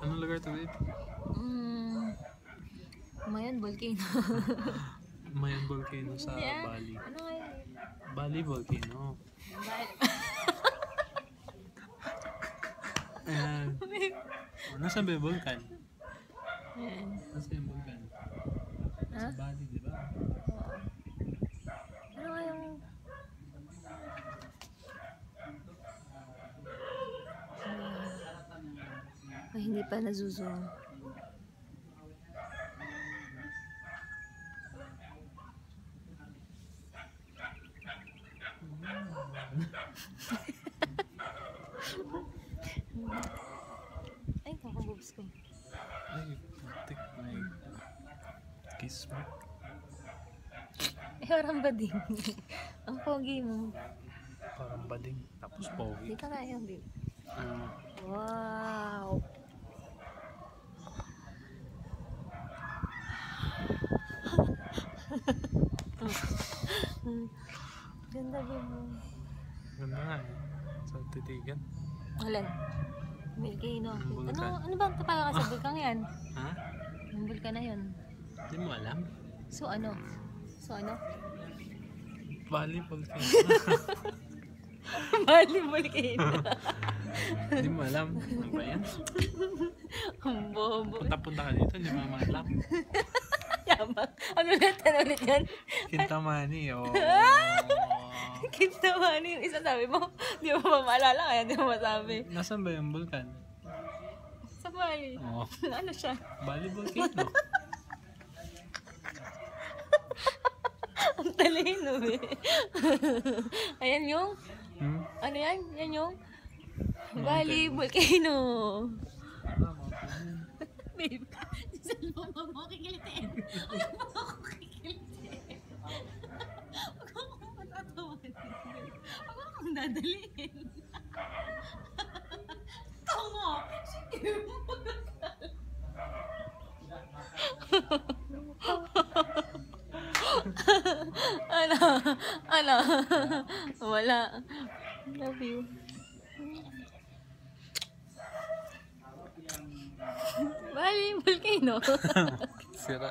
Anong lugar to, babe? Mayan Volcano. Mayan Volcano sa Bali. Ano kaya? Bali Volcano. Bali. Ayan. Nasaan ba yung vulkan? Ayan. Nasaan yung vulkan? Ha? Sa Bali, di ba? Oo. Ano kayang... Ay, hindi pa nazuzoom. Ay, kakabubs ko. Ay, putik. May kiss mo. Eh, parang ba din? Ang pogi mo. Parang bading. Tapos pogi. Dito nga yung din. Ah, Wow! Ganda din mo. ganda nga eh. Sa titigan. Alan? Volcano. Ang vulkan. Ano ba ang tapaga ka sa vulkan yan? Ha? Ang vulkan na yun. Hindi mo alam? So ano? Bali Volcano. Bali Volcano. Hindi mo alam. Ano ba yan? Ang bobo. Punta-punta ka dito, hindi mo alam. Yabang. Ano ulit yan? Kintamani, oh. Kintamani yung isa sabi mo. Di mo pa maalala kaya di mo masabi. Nasaan ba yung vulkan? Sa Bali. Oo. Ano siya? Bali Volcano. Ang talino eh. Ayan yung... Hmm? Ano yan? Yan yung... Bali Volcano. Babe, sa loob mo kikilitin. Huwag mo ako kikilitin. Huwag mo akong matatawanin. Huwag mo akong dadaliin. Tango! Sige mo magkakal. Ano? Wala. Love you. Bali, Volcano. Sira.